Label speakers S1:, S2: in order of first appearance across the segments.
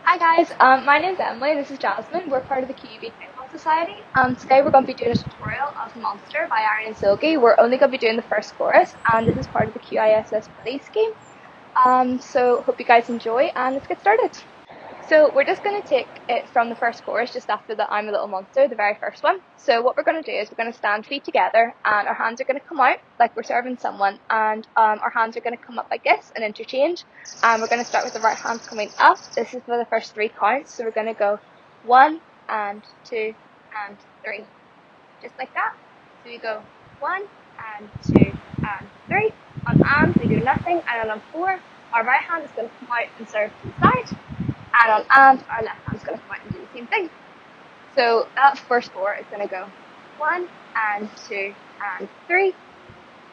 S1: Hi guys, my name's Emily and this is Jasmine. We're part of the QUB KPOP Society. Today we're going to be doing a tutorial of Monster by Irene Seulgi. We're only going to be doing the first chorus and this is part of the QISS Buddy scheme. So hope you guys enjoy and let's get started. So we're just going to take it from the first chorus just after the I'm a Little Monster, the very first one. So what we're going to do is we're going to stand feet together and our hands are going to come out like we're serving someone, and our hands are going to come up like this and interchange. And we're going to start with the right hand coming up. This is for the first 3 counts. So we're going to go 1 and 2 and 3. Just like that. So we go 1 and 2 and 3. On we do nothing, and on 4 our right hand is going to come out and serve to the side. And on our left hand's going to come out and do the same thing. So that first 4 is going to go 1 and 2 and 3,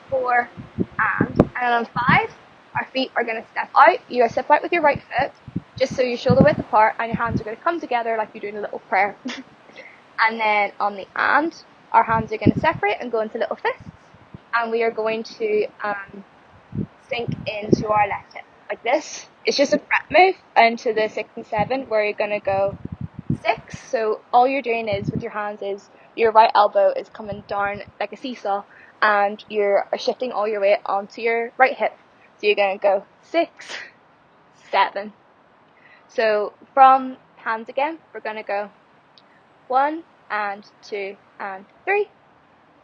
S1: 4 and on 5 our feet are going to step out. You step out with your right foot just so you're shoulder width apart and your hands are going to come together like you're doing a little prayer. And then on the and, our hands are going to separate and go into little fists, and we are going to sink into our left hip like this. It's just a prep move into the 6 and 7 where you're going to go 6. So all you're doing is with your hands is your right elbow is coming down like a seesaw and you're shifting all your weight onto your right hip. So you're going to go 6, 7. So from hands again, we're going to go 1 and 2 and 3,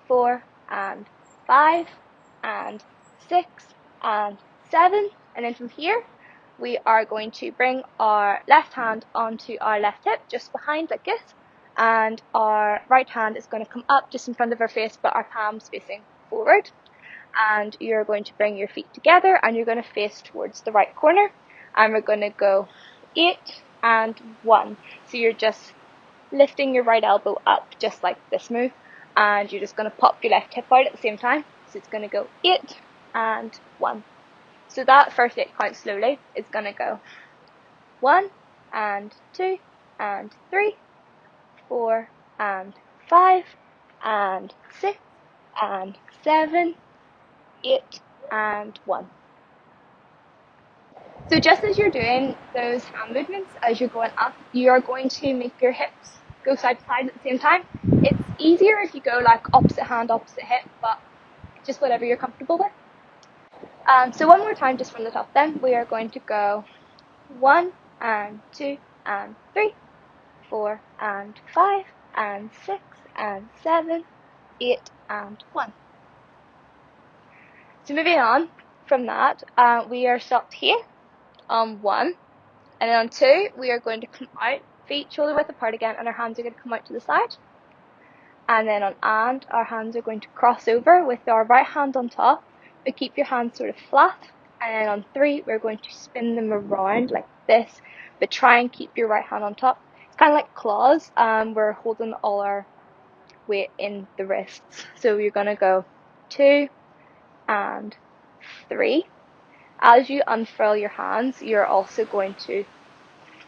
S1: 4 and 5 and 6 and 7, and then from here we are going to bring our left hand onto our left hip just behind like this, and our right hand is going to come up just in front of our face but our palms facing forward, and you're going to bring your feet together and you're going to face towards the right corner, and we're going to go 8 and 1. So you're just lifting your right elbow up just like this move, and you're just going to pop your left hip out at the same time. So it's going to go 8 and 1. So that first 8 counts slowly is going to go 1 and 2 and 3, 4 and 5 and 6 and 7, 8 and 1. So just as you're doing those hand movements, as you're going up, you are going to make your hips go side to side at the same time. It's easier if you go like opposite hand, opposite hip, but just whatever you're comfortable with. So one more time just from the top then, we are going to go 1 and 2 and 3, 4 and 5 and 6 and 7, 8 and 1. So moving on from that, we are stopped here on 1, and then on 2 we are going to come out, feet shoulder width apart again, and our hands are going to come out to the side. And then on and, our hands are going to cross over with our right hand on top, but keep your hands sort of flat. And then on 3 we're going to spin them around like this, but try and keep your right hand on top. It's kind of like claws. We're holding all our weight in the wrists. So you're going to go 2 and 3. As you unfurl your hands, you're also going to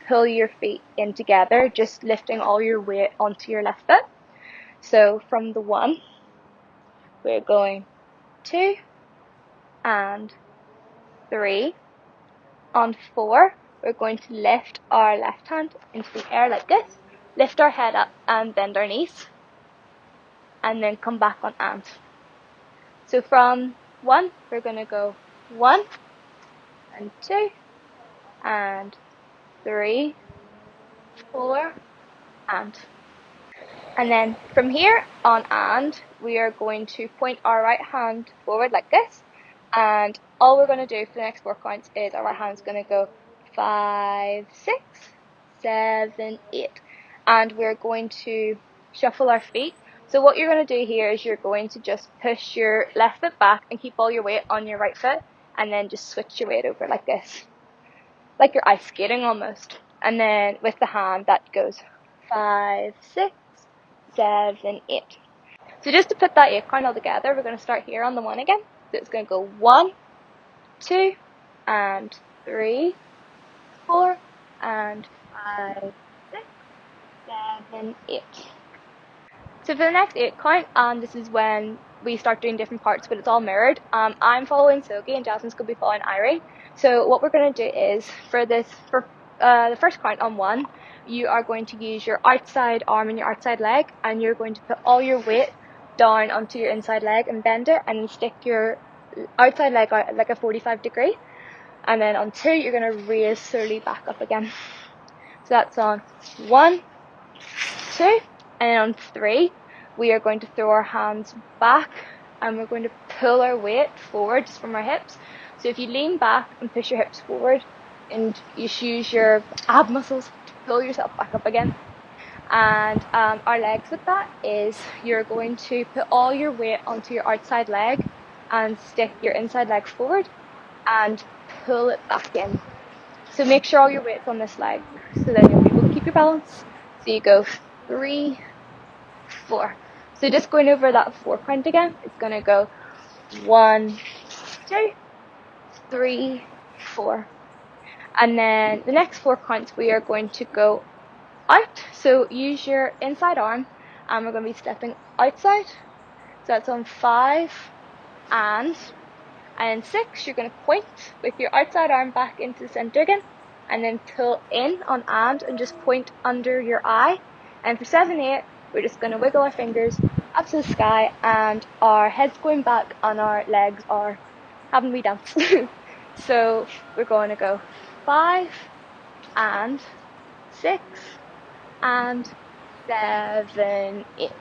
S1: pull your feet in together, just lifting all your weight onto your left foot. So from the 1, we're going 2 and 3. On 4, we're going to lift our left hand into the air like this, lift our head up and bend our knees, and then come back on and. So from 1, we're going to go 1 and 2 and 3, 4 and then from here on and, we are going to point our right hand forward like this, and all we're going to do for the next 4 counts is our right hand is going to go 5, 6, 7, 8, and we're going to shuffle our feet. So what you're going to do here is you're going to just push your left foot back and keep all your weight on your right foot, and then just switch your weight over like this, like you're ice skating almost. And then with the hand that goes 5, 6, 7, 8. So just to put that 8 count all together, we're going to start here on the 1 again. So it's going to go 1, 2 and 3, 4 and 5, 6, 7, 8. So for the next 8 count, this is when we start doing different parts, but it's all mirrored. I'm following Seulgi and Jasmine's going to be following Irene. So what we're going to do is for the first count on 1, you are going to use your outside arm and your outside leg, and you're going to put all your weight down onto your inside leg and bend it, and then stick your outside leg out at like a 45 degree, and then on 2 you're going to raise slowly back up again. So that's on 1, 2, and then on 3 we are going to throw our hands back, and we're going to pull our weight forward just from our hips. So if you lean back and push your hips forward, and you use your ab muscles to pull yourself back up again. And our legs with that is you're going to put all your weight onto your outside leg and stick your inside leg forward and pull it back in. So make sure all your weight's on this leg, so then you'll be able to keep your balance. So you go 3, 4. So just going over that 4 count again, it's going to go 1, 2, 3, 4. And then the next 4 counts we are going to go out. So use your inside arm, and we're going to be stepping outside. So that's on 5 and 6, you're going to point with your outside arm back into the center again, and then pull in on and just point under your eye. And for 7, 8, we're just going to wiggle our fingers up to the sky, and our head's going back and our legs are having we dance. So we're going to go 5 and 6 and 7, 8.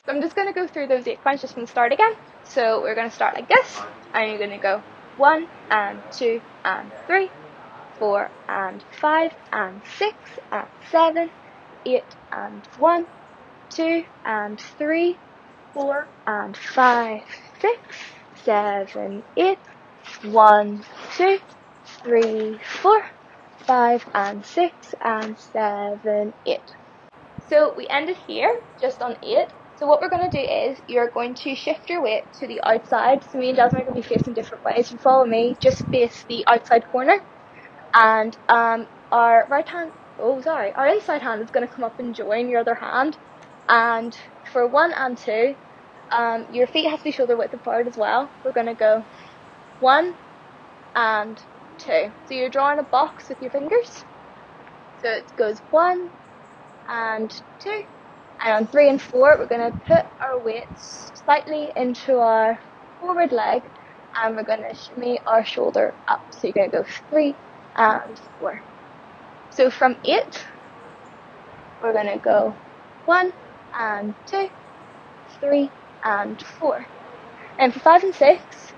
S1: So I'm just going to go through those 8 counts just from the start again. So we're going to start like this, and you're going to go 1 and 2 and 3, 4 and 5 and 6 and 7, 8 and 1, 2 and 3, 4 and 5, 6, 7, 8, 1, 2, 3, 4, 5 and 6 and 7, 8. So we ended here just on 8. So what we're going to do is you're going to shift your weight to the outside. So me and Jasmine are going to be facing different ways. You follow me, just face the outside corner, and our inside hand is going to come up and join your other hand. And for 1 and 2, your feet have to be shoulder width apart as well. We're going to go 1 and 2. So you're drawing a box with your fingers. So it goes 1 and 2. And on 3 and 4, we're going to put our weights slightly into our forward leg, and we're going to shimmy our shoulder up. So you're going to go 3 and 4. So from 8, we're going to go 1 and 2, 3 and 4. And for 5 and 6,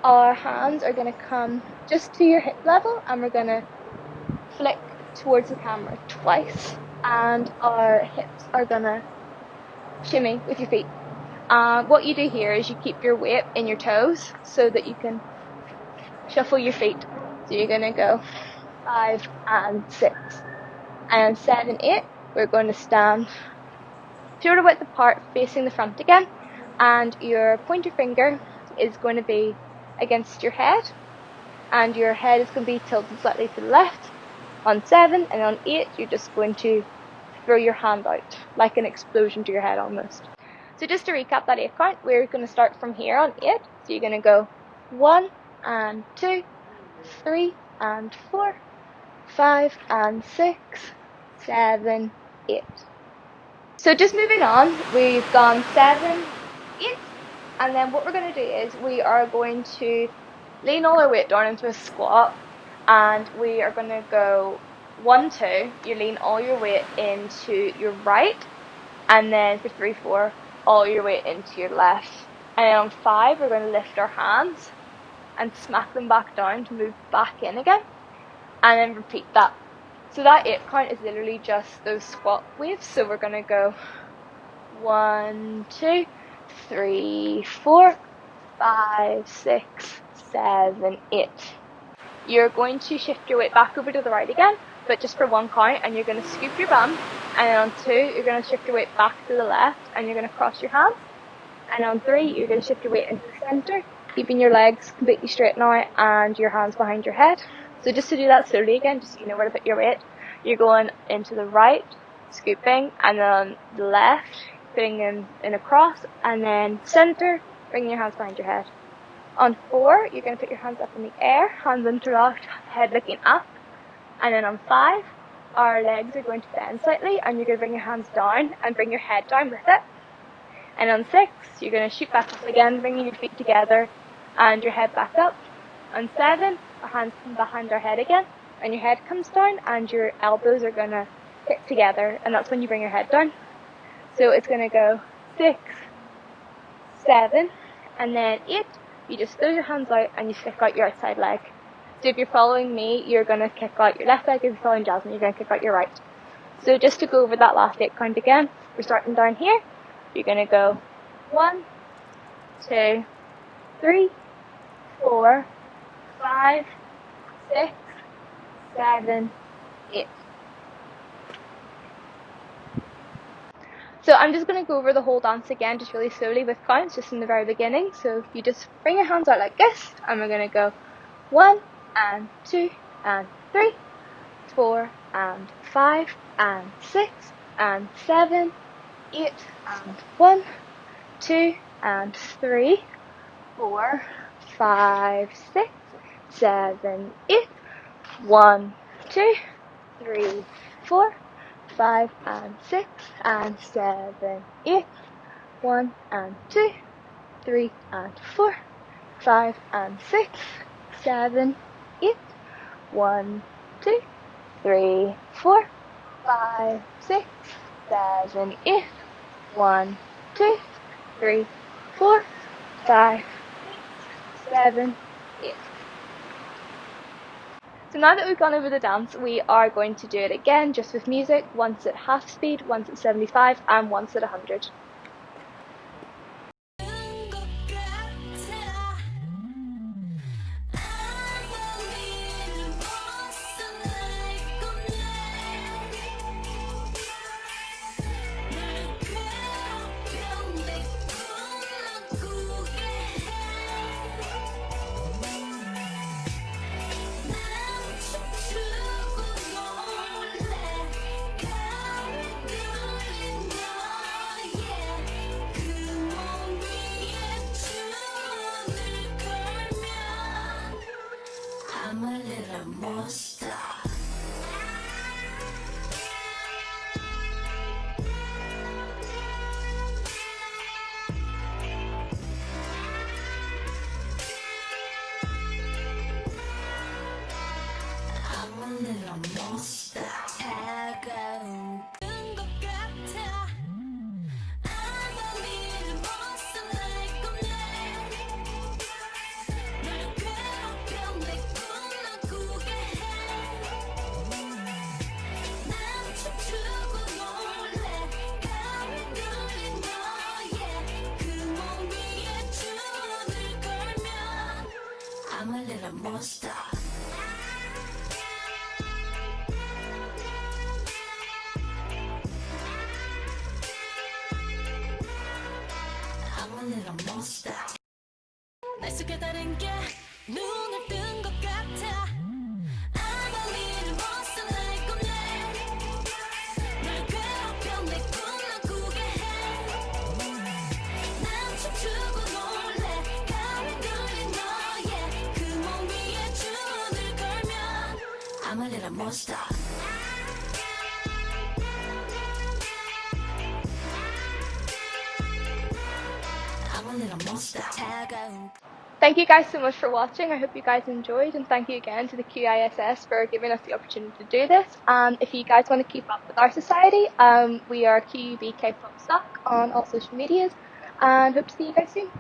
S1: our hands are going to come just to your hip level, and we're going to flick towards the camera twice, and our hips are going to shimmy with your feet. What you do here is you keep your weight in your toes so that you can shuffle your feet. So you're going to go 5 and 6. And 7, 8, we're going to stand shoulder width apart facing the front again, and your pointer finger is going to be against your head, and your head is going to be tilted slightly to the left on 7, and on 8 you're just going to throw your hand out like an explosion to your head almost. So just to recap that 8 count, we're going to start from here on 8. So you're going to go 1 and 2, 3 and 4, 5 and 6, 7, 8. So just moving on, we've gone 7, 8, and then what we're going to do is we are going to lean all our weight down into a squat, and we are going to go 1, 2, you lean all your weight into your right, and then for 3, 4, all your weight into your left. And then on 5, we're going to lift our hands and smack them back down to move back in again, and then repeat that. So that 8 count is literally just those squat waves. So we're going to go 1, 2, 3, 4, 5, 6, 7, 8. You're going to shift your weight back over to the right again, but just for 1 count, and you're going to scoop your bum, and then on 2 you're going to shift your weight back to the left, and you're going to cross your hands, and on 3 you're going to shift your weight into the center, keeping your legs completely straight now and your hands behind your head. So just to do that slowly again, just so you know where to put your weight, you're going into the right, scooping, and then on the left, putting in a cross, and then center, bringing your hands behind your head. On 4, you're going to put your hands up in the air, hands interlocked, head looking up. And then on 5, our legs are going to bend slightly, and you're going to bring your hands down and bring your head down with it. And on 6, you're going to shoot back up again, bringing your feet together and your head back up. On 7, our hands come behind our head again, and your head comes down, and your elbows are going to hit together, and that's when you bring your head down. So it's going to go 6, 7, and then 8. You just throw your hands out and you stick out your outside leg. So if you're following me, you're going to kick out your left leg. If you're following Jasmine, you're going to kick out your right. So just to go over that last 8 count again, we're starting down here. You're going to go 1, 2, 3, 4, 5, 6, 7, 8. So I'm just going to go over the whole dance again, just really slowly with counts, just in the very beginning. So you just bring your hands out like this, and we're going to go 1 and 2 and 3, 4 and 5 and 6 and 7, 8 and 1, 2 and 3, 4, 5, 6, 7, 8, 1, 2, 3, 4, 5 and 6 and 7, 8, 1 and 2, 3 and 4, 5 and 6, 7, 8, 1, 2, 3, 4, 5, 6, 7, 8, 1, 2, 3, 4, 5, 7, 8. So now that we've gone over the dance, we are going to do it again, just with music, once at half speed, once at 75, and once at 100.
S2: I'm a little monster. I'm a little monster. 차가운 것 같아. I'm a little monster like a man. 날 괴롭혀 내 꿈을 꾸게 해. 난 춤추고 놀래. 가위 눌린 너의 그 몸 위에 줄을 걸면 I'm a little monster. I'm a little monster. 날 속에 다른 게 눈을 뜬 것 같아. I'm a little monster like a man. 날 괴롭혀 내 꿈을 꾸게 해. 난 춤추고 놀래. 가위 눌린 너의 그 몸 위에 줄을 걸면 I'm a little monster. I'm a little monster. 차가운
S1: Thank you guys so much for watching. I hope you guys enjoyed, and thank you again to the QISS for giving us the opportunity to do this. And if you guys want to keep up with our society, we are QUB KPOP on all social medias, and hope to see you guys soon.